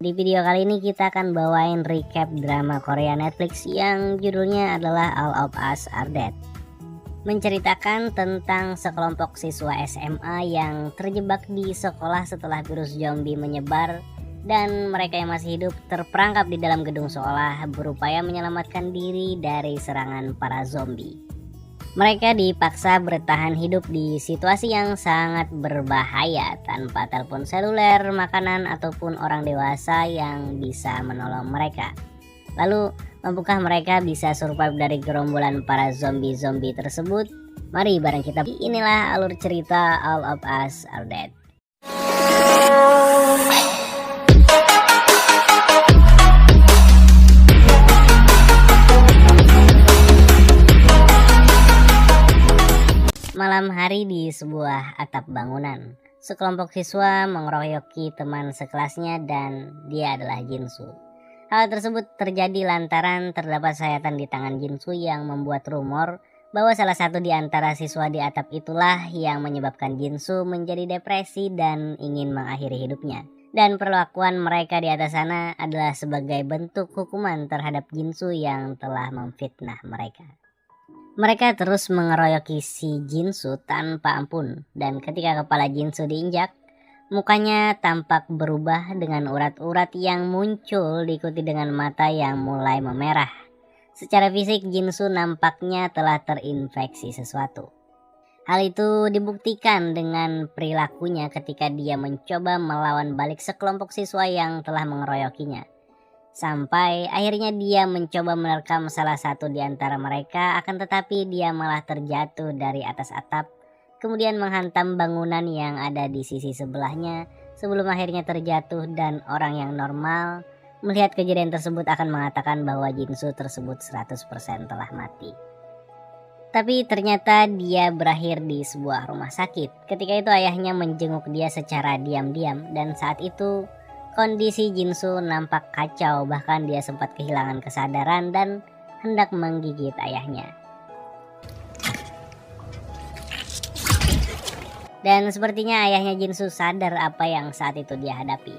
Di video kali ini kita akan bawain recap drama Korea Netflix yang judulnya adalah All of Us Are Dead. Menceritakan tentang sekelompok siswa SMA yang terjebak di sekolah setelah virus zombie menyebar dan mereka yang masih hidup terperangkap di dalam gedung sekolah berupaya menyelamatkan diri dari serangan para zombie. Mereka dipaksa bertahan hidup di situasi yang sangat berbahaya tanpa telepon seluler, makanan, ataupun orang dewasa yang bisa menolong mereka. Lalu, mampukah mereka bisa survive dari gerombolan para zombie-zombie tersebut? Mari bareng kita. Inilah alur cerita All of Us Are Dead. Malam hari di sebuah atap bangunan, sekelompok siswa mengeroyoki teman sekelasnya dan dia adalah Jinsu. Hal tersebut terjadi lantaran terdapat sayatan di tangan Jinsu yang membuat rumor bahwa salah satu di antara siswa di atap itulah yang menyebabkan Jinsu menjadi depresi dan ingin mengakhiri hidupnya. Dan perlakuan mereka di atas sana adalah sebagai bentuk hukuman terhadap Jinsu yang telah memfitnah mereka. Mereka terus mengeroyoki si Jinsu tanpa ampun, dan ketika kepala Jinsu diinjak, mukanya tampak berubah dengan urat-urat yang muncul diikuti dengan mata yang mulai memerah. Secara fisik Jinsu nampaknya telah terinfeksi sesuatu. Hal itu dibuktikan dengan perilakunya ketika dia mencoba melawan balik sekelompok siswa yang telah mengeroyokinya. Sampai akhirnya dia mencoba menerkam salah satu di antara mereka, akan tetapi dia malah terjatuh dari atas atap, kemudian menghantam bangunan yang ada di sisi sebelahnya sebelum akhirnya terjatuh, dan orang yang normal melihat kejadian tersebut akan mengatakan bahwa Jinsu tersebut 100% telah mati. Tapi ternyata dia berakhir di sebuah rumah sakit. Ketika itu ayahnya menjenguk dia secara diam-diam, dan saat itu kondisi Jinsu nampak kacau, bahkan dia sempat kehilangan kesadaran dan hendak menggigit ayahnya. Dan sepertinya ayahnya Jinsu sadar apa yang saat itu dia hadapi.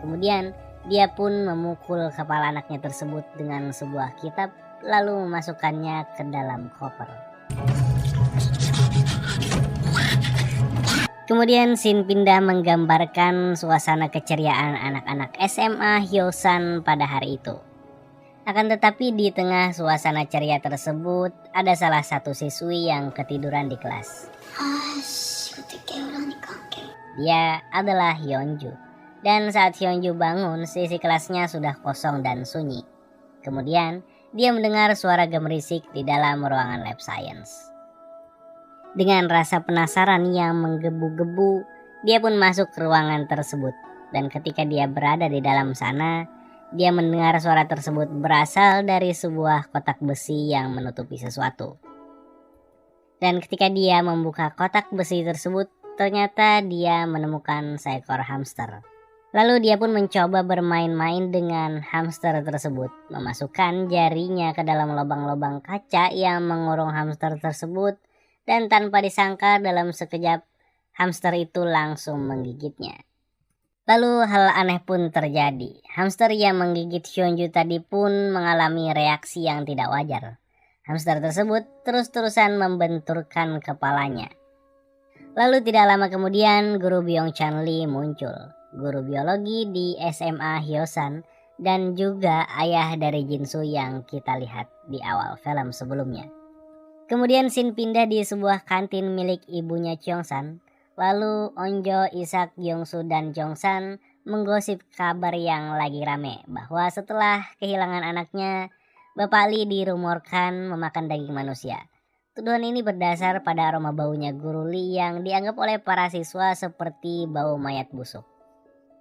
Kemudian dia pun memukul kepala anaknya tersebut dengan sebuah kitab, lalu memasukkannya ke dalam koper. Kemudian scene pindah menggambarkan suasana keceriaan anak-anak SMA Hyosan pada hari itu. Akan tetapi di tengah suasana ceria tersebut ada salah satu siswi yang ketiduran di kelas. Dia adalah Hyunju. Dan saat Hyunju bangun, sisi kelasnya sudah kosong dan sunyi. Kemudian dia mendengar suara gemerisik di dalam ruangan lab science. Dengan rasa penasaran yang menggebu-gebu, dia pun masuk ke ruangan tersebut. Dan ketika dia berada di dalam sana, dia mendengar suara tersebut berasal dari sebuah kotak besi yang menutupi sesuatu. Dan ketika dia membuka kotak besi tersebut, ternyata dia menemukan seekor hamster. Lalu dia pun mencoba bermain-main dengan hamster tersebut, memasukkan jarinya ke dalam lubang-lubang kaca yang mengurung hamster tersebut. Dan tanpa disangka dalam sekejap hamster itu langsung menggigitnya. Lalu hal aneh pun terjadi. Hamster yang menggigit Hyunju tadi pun mengalami reaksi yang tidak wajar. Hamster tersebut terus-terusan membenturkan kepalanya. Lalu tidak lama kemudian guru Byung Chan Lee muncul. Guru biologi di SMA Hyosan dan juga ayah dari Jinsu yang kita lihat di awal film sebelumnya. Kemudian scene pindah di sebuah kantin milik ibunya Cheongsan. Lalu Onjo, Isak, Gyongsu, dan Jongsan menggosip kabar yang lagi rame bahwa setelah kehilangan anaknya, Bapak Lee dirumorkan memakan daging manusia. Tuduhan ini berdasar pada aroma baunya guru Lee yang dianggap oleh para siswa seperti bau mayat busuk.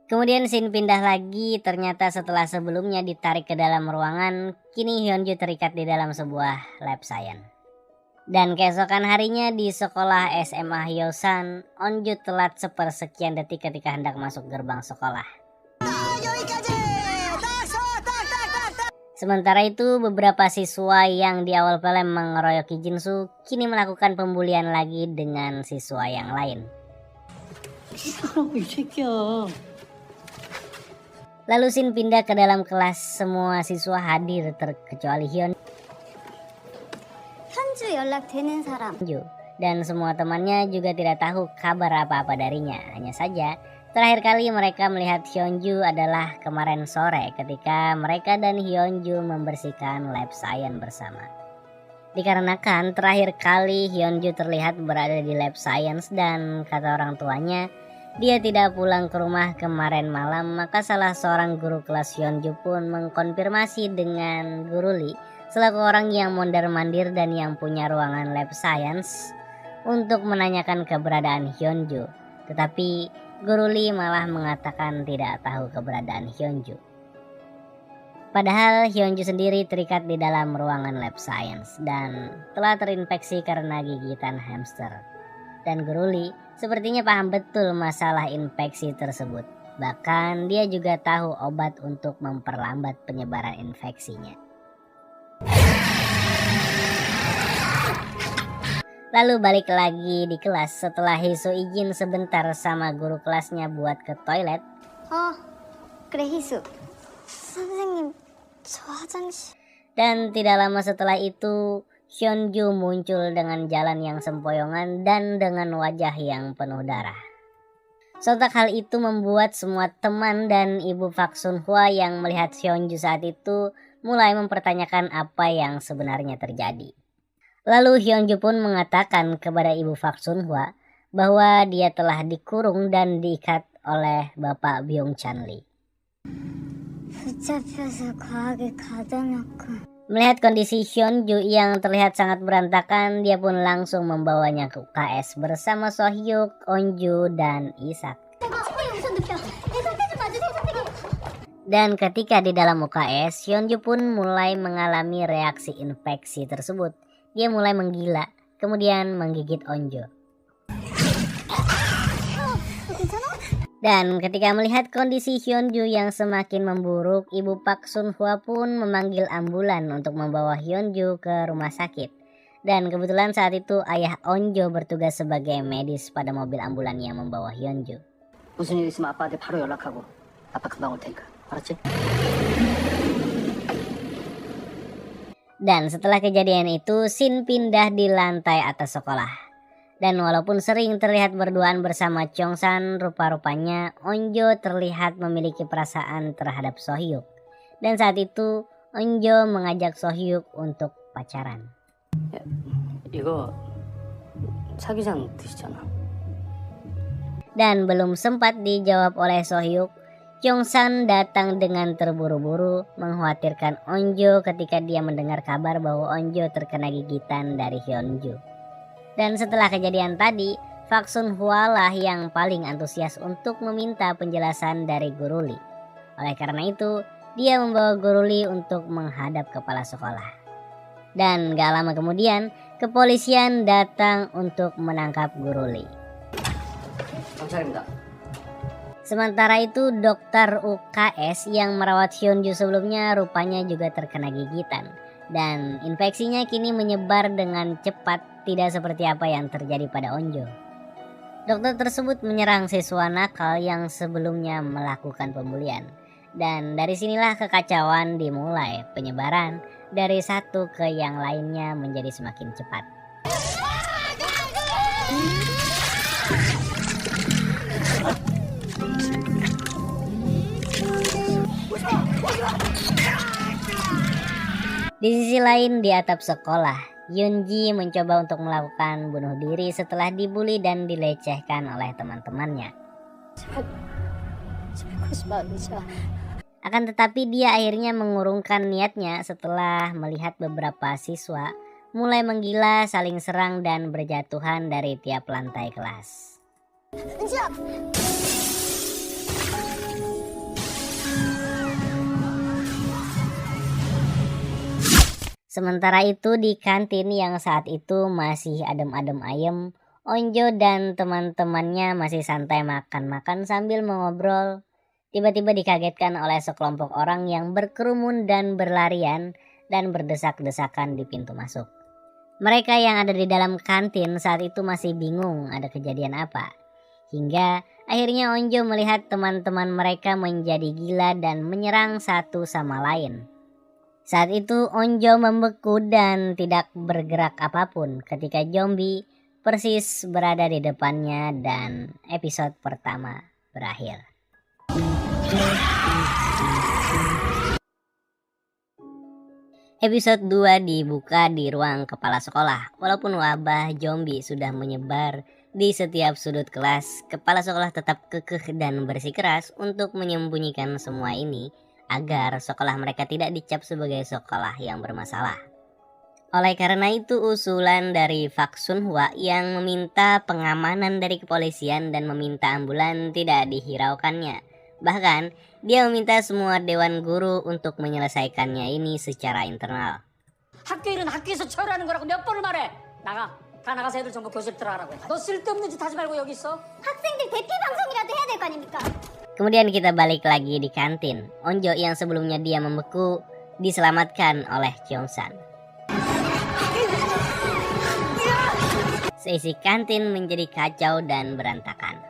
Kemudian scene pindah lagi, ternyata setelah sebelumnya ditarik ke dalam ruangan, kini Hyunju terikat di dalam sebuah lab science. Dan keesokan harinya di sekolah SMA Hyosan, Onju telat sepersekian detik ketika hendak masuk gerbang sekolah. Sementara itu beberapa siswa yang di awal film mengeroyoki Jinsu kini melakukan pembulian lagi dengan siswa yang lain. Lalu Shin pindah ke dalam kelas, semua siswa hadir terkecuali 현주 연락되는 사람. Hyunju. Dan semua temannya juga tidak tahu kabar apa-apa darinya. Hanya saja terakhir kali mereka melihat Hyunju adalah kemarin sore ketika mereka dan Hyunju membersihkan lab science bersama. Dikarenakan terakhir kali Hyunju terlihat berada di lab science dan kata orang tuanya dia tidak pulang ke rumah kemarin malam, maka salah seorang guru kelas Hyunju pun mengkonfirmasi dengan Guru Lee selaku orang yang mondar-mandir dan yang punya ruangan lab science untuk menanyakan keberadaan Hyunju. Tetapi Guru Lee malah mengatakan tidak tahu keberadaan Hyunju. Padahal Hyunju sendiri terikat di dalam ruangan lab science dan telah terinfeksi karena gigitan hamster. Dan Guru Lee sepertinya paham betul masalah infeksi tersebut. Bahkan dia juga tahu obat untuk memperlambat penyebaran infeksinya. Lalu balik lagi di kelas setelah Hiso izin sebentar sama guru kelasnya buat ke toilet. 그래 희수. 선생님, 저 화장실. Dan tidak lama setelah itu Hyunju muncul dengan jalan yang sempoyongan dan dengan wajah yang penuh darah. Sontak hal itu membuat semua teman dan ibu Park Sun Hwa yang melihat Hyunju saat itu mulai mempertanyakan apa yang sebenarnya terjadi. Lalu Hyunju pun mengatakan kepada ibu Park Sun Hwa bahwa dia telah dikurung dan diikat oleh Bapak Byung Chan Lee. 붙잡혀서 과하게 가둬놓고. Melihat kondisi Hyunju yang terlihat sangat berantakan, dia pun langsung membawanya ke UKS bersama Sohyuk, Onju, dan Isak. Dan ketika di dalam UKS, Hyunju pun mulai mengalami reaksi infeksi tersebut. Dia mulai menggila, kemudian menggigit Onjo. Dan ketika melihat kondisi Hyunju yang semakin memburuk, ibu Park Sun Hwa pun memanggil ambulan untuk membawa Hyunju ke rumah sakit. Dan kebetulan saat itu ayah Onjo bertugas sebagai medis pada mobil ambulan yang membawa Hyunju. 무슨 일 있으면 아빠한테 바로 연락하고 아빠 금방 올 테니까. 알았지? Dan setelah kejadian itu, Shin pindah di lantai atas sekolah. Dan walaupun sering terlihat berduaan bersama Chongsan, rupa-rupanya Onjo terlihat memiliki perasaan terhadap Sohyuk. Dan saat itu Onjo mengajak Sohyuk untuk pacaran. 이거 사기장 뜻이잖아. Dan belum sempat dijawab oleh Sohyuk, Chongsan datang dengan terburu-buru mengkhawatirkan Onjo ketika dia mendengar kabar bahwa Onjo terkena gigitan dari Hyunju. Dan setelah kejadian tadi, Park Sun Hwa lah yang paling antusias untuk meminta penjelasan dari Guru Lee. Oleh karena itu, dia membawa Guru Lee untuk menghadap kepala sekolah. Dan gak lama kemudian, kepolisian datang untuk menangkap Guru Lee. 경찰입니다. Sementara itu, dokter UKS yang merawat Hyunju sebelumnya rupanya juga terkena gigitan. Dan infeksinya kini menyebar dengan cepat, tidak seperti apa yang terjadi pada Onjo. Dokter tersebut menyerang siswa nakal yang sebelumnya melakukan pembulian. Dan dari sinilah kekacauan dimulai, penyebaran dari satu ke yang lainnya menjadi semakin cepat. Di sisi lain, di atap sekolah, Yoonji mencoba untuk melakukan bunuh diri setelah dibully dan dilecehkan oleh teman-temannya. Akan tetapi dia akhirnya mengurungkan niatnya setelah melihat beberapa siswa mulai menggila, saling serang dan berjatuhan dari tiap lantai kelas. Sementara itu di kantin yang saat itu masih adem-adem ayem, Onjo dan teman-temannya masih santai makan-makan sambil mengobrol. Tiba-tiba dikagetkan oleh sekelompok orang yang berkerumun dan berlarian dan berdesak-desakan di pintu masuk. Mereka yang ada di dalam kantin saat itu masih bingung ada kejadian apa. Hingga akhirnya Onjo melihat teman-teman mereka menjadi gila dan menyerang satu sama lain. Saat itu Onjo membeku dan tidak bergerak apapun ketika zombie persis berada di depannya dan episode pertama berakhir. Episode 2 dibuka di ruang kepala sekolah. Walaupun wabah zombie sudah menyebar di setiap sudut kelas, kepala sekolah tetap kekeh dan bersikeras untuk menyembunyikan semua ini agar sekolah mereka tidak dicap sebagai sekolah yang bermasalah. Oleh karena itu usulan dari Park Sun-hwa yang meminta pengamanan dari kepolisian dan meminta ambulan tidak dihiraukannya. Bahkan dia meminta semua dewan guru untuk menyelesaikannya ini secara internal. 학교 일은 학교에서 처리하는 거라고 몇 번을 말해. 나가. 다 나가서 애들 전부 교실 들어가라고 해. 너 쓸데없는 짓 하지 말고 여기 있어. 학생들 대피 방송이라도 해야 될 거 아닙니까? Kemudian kita balik lagi di kantin. Onjo yang sebelumnya dia membeku diselamatkan oleh Kyungsan. Seisi kantin menjadi kacau dan berantakan.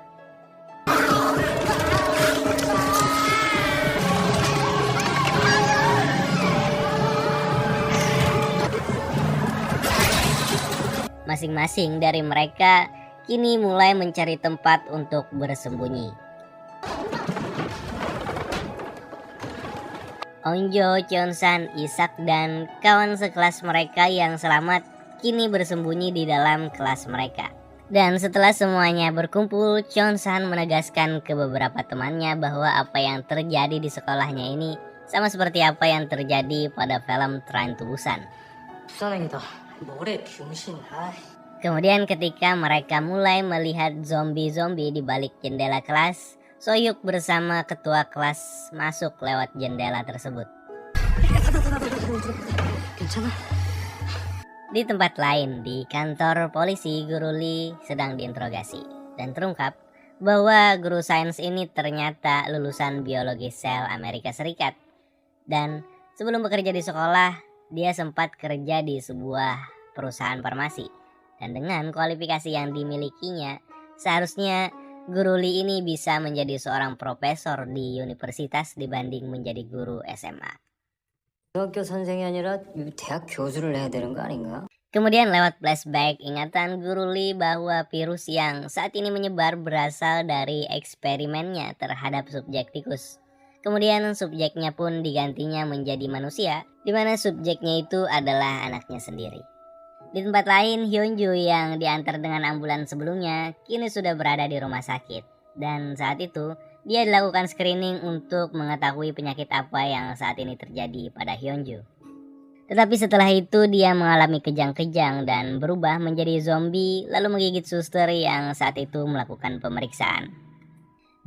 Masing-masing dari mereka kini mulai mencari tempat untuk bersembunyi. Onjo, Cheonsan, Isak, dan kawan sekelas mereka yang selamat kini bersembunyi di dalam kelas mereka. Dan setelah semuanya berkumpul, Cheonsan menegaskan ke beberapa temannya bahwa apa yang terjadi di sekolahnya ini sama seperti apa yang terjadi pada film Train to Busan. 부산행이다. 뭐래 병신. Kemudian ketika mereka mulai melihat zombie-zombie di balik jendela kelas, Soyuk bersama ketua kelas masuk lewat jendela tersebut. Di tempat lain, di kantor polisi, Guru Lee sedang diinterogasi. Dan terungkap bahwa guru sains ini ternyata lulusan biologi sel Amerika Serikat. Dan sebelum bekerja di sekolah, dia sempat kerja di sebuah perusahaan farmasi. Dan dengan kualifikasi yang dimilikinya, seharusnya Guru Lee ini bisa menjadi seorang profesor di universitas dibanding menjadi guru SMA. 중학교 선생이 아니라 대학 교수를 해야 되는 거 아닌가? Kemudian lewat flashback ingatan Guru Lee bahwa virus yang saat ini menyebar berasal dari eksperimennya terhadap subjek tikus. Kemudian subjeknya pun digantinya menjadi manusia, di mana subjeknya itu adalah anaknya sendiri. Di tempat lain, Hyunju yang diantar dengan ambulans sebelumnya kini sudah berada di rumah sakit. Dan saat itu, dia dilakukan screening untuk mengetahui penyakit apa yang saat ini terjadi pada Hyunju. Tetapi setelah itu dia mengalami kejang-kejang dan berubah menjadi zombie lalu menggigit suster yang saat itu melakukan pemeriksaan.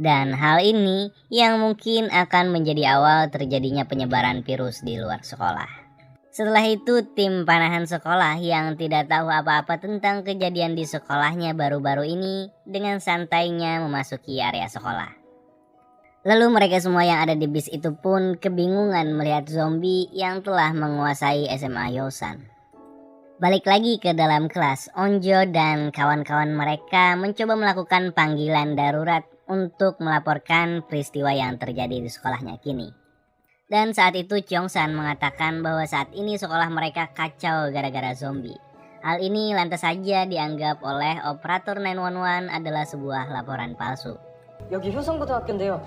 Dan hal ini yang mungkin akan menjadi awal terjadinya penyebaran virus di luar sekolah. Setelah itu tim panahan sekolah yang tidak tahu apa-apa tentang kejadian di sekolahnya baru-baru ini dengan santainya memasuki area sekolah. Lalu mereka semua yang ada di bis itu pun kebingungan melihat zombie yang telah menguasai SMA Yosan. Balik lagi ke dalam kelas, Onjo dan kawan-kawan mereka mencoba melakukan panggilan darurat untuk melaporkan peristiwa yang terjadi di sekolahnya kini. Dan saat itu Cheongsan mengatakan bahwa saat ini sekolah mereka kacau gara-gara zombie. Hal ini lantas saja dianggap oleh operator 911 adalah sebuah laporan palsu. 여기 효성고등학교인데요.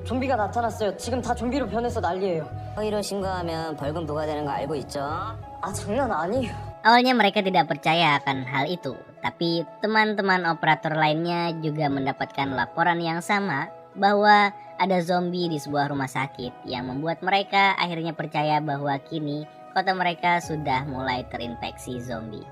좀비가 나타났어요. 지금 다 좀비로 변해서 난리예요. 허위로 신고하면 벌금 부과되는 거 알고 있죠? 아 장난 아니에요. Awalnya mereka tidak percaya akan hal itu, tapi teman-teman operator lainnya juga mendapatkan laporan yang sama bahwa ada zombie di sebuah rumah sakit yang membuat mereka akhirnya percaya bahwa kini kota mereka sudah mulai terinfeksi zombie.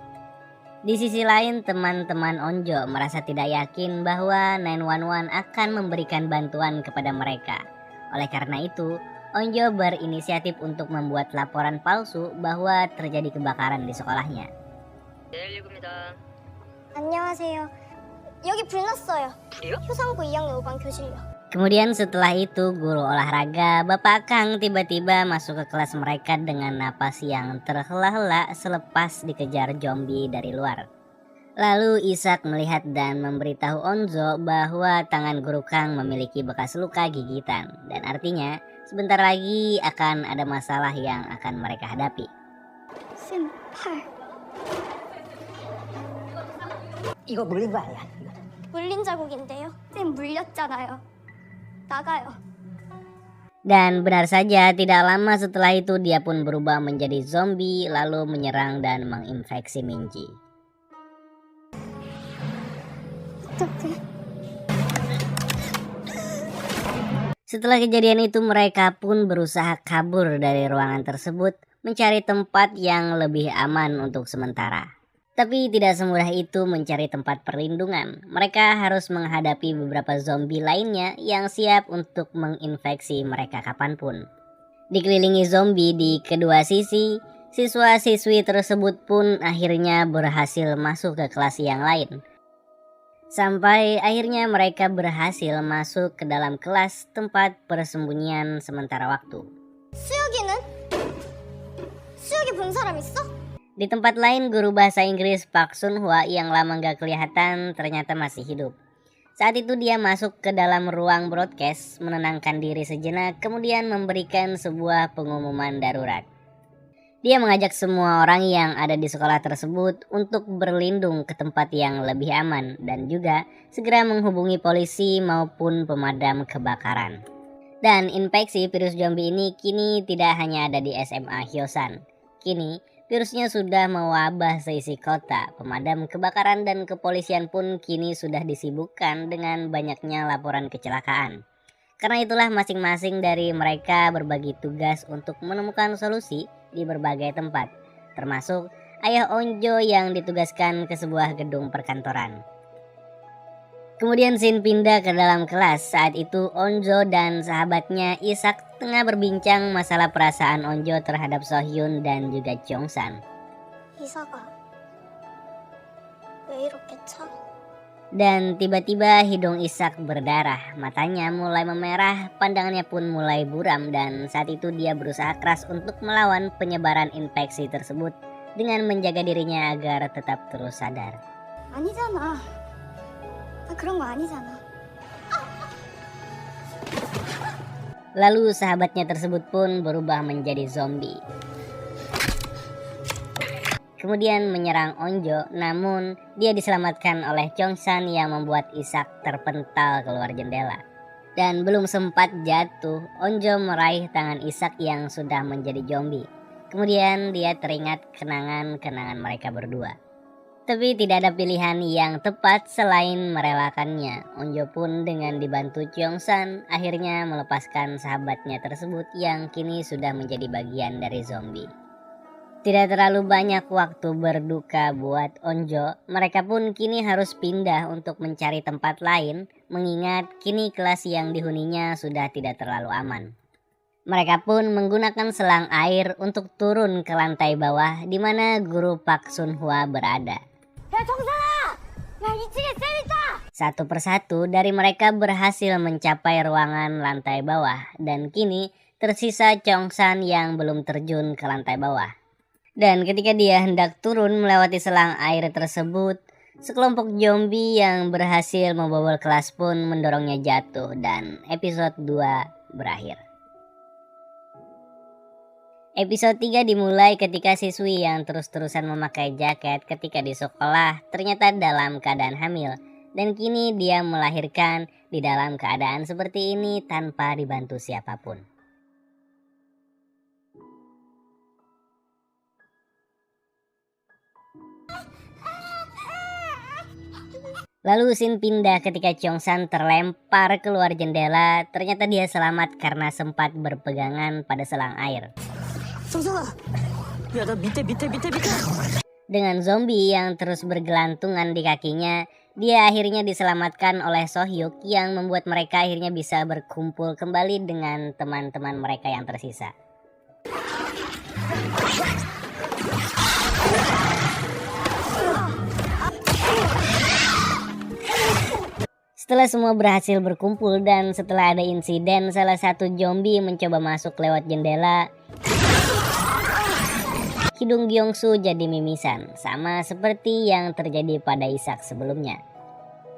Di sisi lain, teman-teman Onjo merasa tidak yakin bahwa 911 akan memberikan bantuan kepada mereka. Oleh karena itu, Onjo berinisiatif untuk membuat laporan palsu bahwa terjadi kebakaran di sekolahnya. 안녕하세요. 여기 불 났어요. 불이요? 효상고 2학년 5반 교실요. Kemudian setelah itu guru olahraga Bapak Kang tiba-tiba masuk ke kelas mereka dengan napas yang terhela-hela selepas dikejar zombie dari luar. Lalu Isak melihat dan memberitahu Onzo bahwa tangan Guru Kang memiliki bekas luka gigitan, dan artinya sebentar lagi akan ada masalah yang akan mereka hadapi. 쌤 팔. 이거 물린 거 아니야? 물린 자국인데요. 쌤 물렸잖아요. 나가요. Dan benar saja, tidak lama setelah itu dia pun berubah menjadi zombie lalu menyerang dan menginfeksi Minji. 어떡해. Setelah kejadian itu mereka pun berusaha kabur dari ruangan tersebut, mencari tempat yang lebih aman untuk sementara. Tapi tidak semudah itu mencari tempat perlindungan. Mereka harus menghadapi beberapa zombie lainnya yang siap untuk menginfeksi mereka kapanpun. Dikelilingi zombie di kedua sisi, siswa-siswi tersebut pun akhirnya berhasil masuk ke kelas yang lain. Sampai akhirnya mereka berhasil masuk ke dalam kelas tempat persembunyian sementara waktu. 수혁이 본 사람 있어? Di tempat lain, guru bahasa Inggris Park Sun-hwa yang lama gak kelihatan ternyata masih hidup. Saat itu dia masuk ke dalam ruang broadcast, menenangkan diri sejenak, kemudian memberikan sebuah pengumuman darurat. Dia mengajak semua orang yang ada di sekolah tersebut untuk berlindung ke tempat yang lebih aman dan juga segera menghubungi polisi maupun pemadam kebakaran. Dan infeksi virus zombie ini kini tidak hanya ada di SMA Hyosan. Kini virusnya sudah mewabah seisi kota. Pemadam kebakaran dan kepolisian pun kini sudah disibukkan dengan banyaknya laporan kecelakaan. Karena itulah masing-masing dari mereka berbagi tugas untuk menemukan solusi di berbagai tempat, termasuk ayah Onjo yang ditugaskan ke sebuah gedung perkantoran. Kemudian scene pindah ke dalam kelas. Saat itu Onjo dan sahabatnya Isak tengah berbincang masalah perasaan Onjo terhadap Sohyun dan juga Jongsan. 이사가 왜 이렇게 차? Dan tiba-tiba hidung Isak berdarah, matanya mulai memerah, pandangannya pun mulai buram, dan saat itu dia berusaha keras untuk melawan penyebaran infeksi tersebut dengan menjaga dirinya agar tetap terus sadar. 아니잖아. 나 그런 거 아니잖아. Lalu sahabatnya tersebut pun berubah menjadi zombie. Kemudian menyerang Onjo, namun dia diselamatkan oleh Jongsan yang membuat Isak terpental keluar jendela. Dan belum sempat jatuh, Onjo meraih tangan Isak yang sudah menjadi zombie. Kemudian dia teringat kenangan-kenangan mereka berdua. Tapi tidak ada pilihan yang tepat selain merelakannya. Onjo pun dengan dibantu Jongsan akhirnya melepaskan sahabatnya tersebut yang kini sudah menjadi bagian dari zombie. Tidak terlalu banyak waktu berduka buat Onjo, mereka pun kini harus pindah untuk mencari tempat lain, mengingat kini kelas yang dihuninya sudah tidak terlalu aman. Mereka pun menggunakan selang air untuk turun ke lantai bawah di mana guru Park Sun-hwa berada. Satu persatu dari mereka berhasil mencapai ruangan lantai bawah, dan kini tersisa Jongsan yang belum terjun ke lantai bawah. Dan ketika dia hendak turun melewati selang air tersebut, sekelompok zombie yang berhasil membobol kelas pun mendorongnya jatuh dan episode 2 berakhir. Episode 3 dimulai ketika siswi yang terus-terusan memakai jaket ketika di sekolah ternyata dalam keadaan hamil. Dan kini dia melahirkan di dalam keadaan seperti ini tanpa dibantu siapapun. Lalu scene pindah ketika Jongsan terlempar keluar jendela. Ternyata dia selamat karena sempat berpegangan pada selang air. 야, 나 밑에. Dengan zombie yang terus bergelantungan di kakinya, dia akhirnya diselamatkan oleh Sohyuk yang membuat mereka akhirnya bisa berkumpul kembali dengan teman-teman mereka yang tersisa. Setelah semua berhasil berkumpul dan setelah ada insiden salah satu zombie mencoba masuk lewat jendela, hidung Gyeongsu jadi mimisan, sama seperti yang terjadi pada Isak sebelumnya.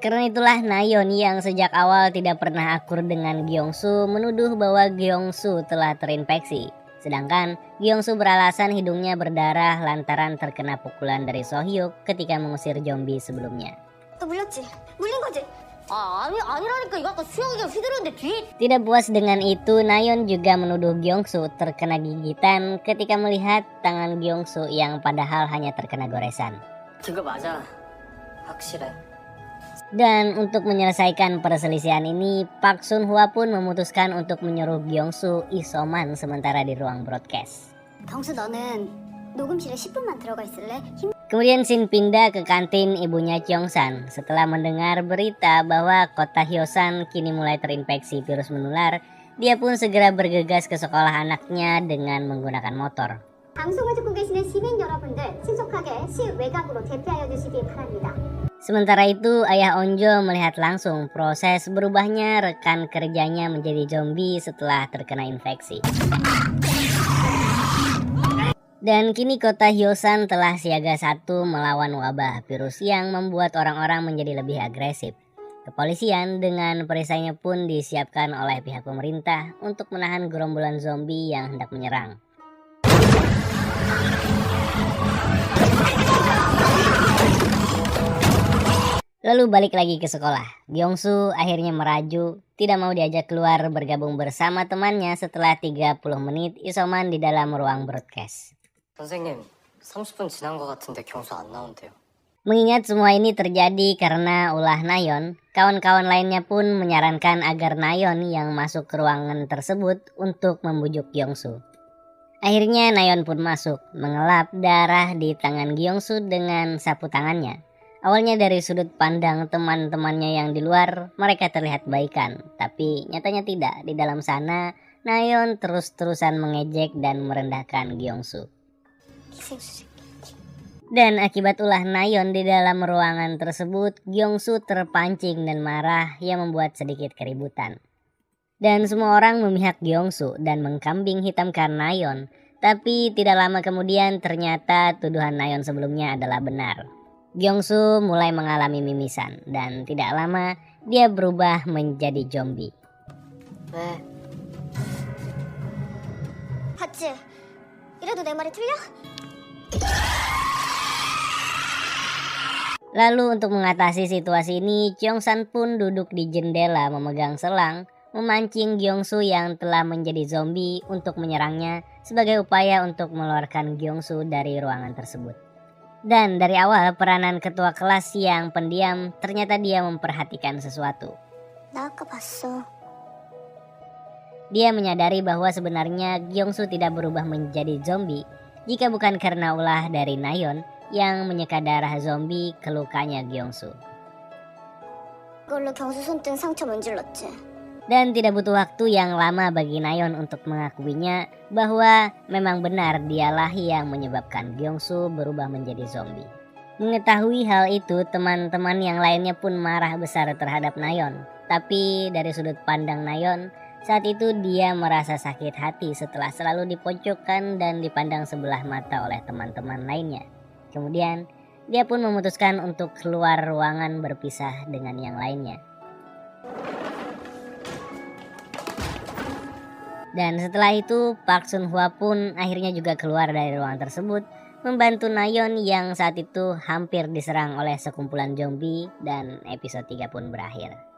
Karena itulah Nayeon yang sejak awal tidak pernah akur dengan Gyeongsu menuduh bahwa Gyeongsu telah terinfeksi. Sedangkan Gyeongsu beralasan hidungnya berdarah lantaran terkena pukulan dari Sohyuk ketika mengusir zombie sebelumnya. 너 물렸지? 물린 거지? 아니라니까. 이거 아까 수영이가 휘두르는데 뒤에. Tidak puas dengan itu, Nayeon juga menuduh Gyeongsu terkena gigitan ketika melihat tangan Gyeongsu yang padahal hanya terkena goresan. 그거 맞아. 확실해. Dan untuk menyelesaikan perselisihan ini, Park Sun Hwa pun memutuskan untuk menyuruh Gyeongsu isoman sementara di ruang broadcast. 경수 너는 녹음실에 10분만 들어가 있을래? Kemudian Shin pindah ke kantin ibunya Cheongsan. Setelah mendengar berita bahwa kota Hyosan kini mulai terinfeksi virus menular, dia pun segera bergegas ke sekolah anaknya dengan menggunakan motor. 방송을 듣고 계시는 시민 여러분들 신속하게 시 외곽으로 대피하여 주시기 바랍니다. Sementara itu, ayah Onjo melihat langsung proses berubahnya rekan kerjanya menjadi zombie setelah terkena infeksi. Dan kini kota Hyosan telah siaga 1 melawan wabah virus yang membuat orang-orang menjadi lebih agresif. Kepolisian dengan perisainya pun disiapkan oleh pihak pemerintah untuk menahan gerombolan zombie yang hendak menyerang. Lalu balik lagi ke sekolah. Gyeongsu akhirnya meraju, tidak mau diajak keluar bergabung bersama temannya setelah 30 menit isoman di dalam ruang broadcast. 선생님, 30분 지난 것 같은데 경수 안 나온대요. Mengingat semua ini terjadi karena ulah Nayeon, kawan-kawan lainnya pun menyarankan agar Nayeon yang masuk ke ruangan tersebut untuk membujuk Gyeongsu. Akhirnya Nayeon pun masuk, mengelap darah di tangan Gyeongsu dengan sapu tangannya. Awalnya dari sudut pandang teman-temannya yang di luar, mereka terlihat baikan. Tapi nyatanya tidak, di dalam sana Nayeon terus-terusan mengejek dan merendahkan Gyeongsu. Dan akibat ulah Nayeon di dalam ruangan tersebut, Gyeongsu terpancing dan marah yang membuat sedikit keributan. Dan semua orang memihak Gyeongsu dan mengkambing hitamkan Nayeon. Tapi tidak lama kemudian ternyata tuduhan Nayeon sebelumnya adalah benar. Gyeongsu mulai mengalami mimisan dan tidak lama dia berubah menjadi zombie. 봤지? 이래도 내 말이 틀려? Lalu untuk mengatasi situasi ini, Cheongsan pun duduk di jendela memegang selang, memancing Gyeongsu yang telah menjadi zombie untuk menyerangnya sebagai upaya untuk mengeluarkan Gyeongsu dari ruangan tersebut. Dan dari awal peranan ketua kelas yang pendiam ternyata dia memperhatikan sesuatu. 나 아까 봤어. Dia menyadari bahwa sebenarnya Gyeongsu tidak berubah menjadi zombie jika bukan karena ulah dari Nayeon yang menyeka darah zombie ke lukanya Gyeongsu. 그걸로 경수 손등 상처 문질렀지. Dan tidak butuh waktu yang lama bagi Nayeon untuk mengakuinya bahwa memang benar dialah yang menyebabkan Gyeongsu berubah menjadi zombie. Mengetahui hal itu, teman-teman yang lainnya pun marah besar terhadap Nayeon. Tapi dari sudut pandang Nayeon, saat itu dia merasa sakit hati setelah selalu dipojokkan dan dipandang sebelah mata oleh teman-teman lainnya. Kemudian, dia pun memutuskan untuk keluar ruangan berpisah dengan yang lainnya. Dan setelah itu, Park Sun Hwa pun akhirnya juga keluar dari ruangan tersebut, membantu Nayeon yang saat itu hampir diserang oleh sekumpulan zombie dan episode 3 pun berakhir.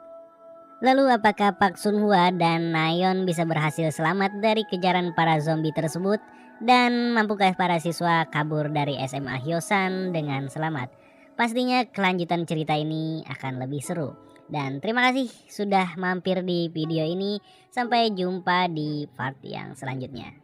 Lalu apakah Park Sun Hwa dan Nayeon bisa berhasil selamat dari kejaran para zombie tersebut? Dan mampukah para siswa kabur dari SMA Hyosan dengan selamat? Pastinya kelanjutan cerita ini akan lebih seru. Dan terima kasih sudah mampir di video ini. Sampai jumpa di part yang selanjutnya.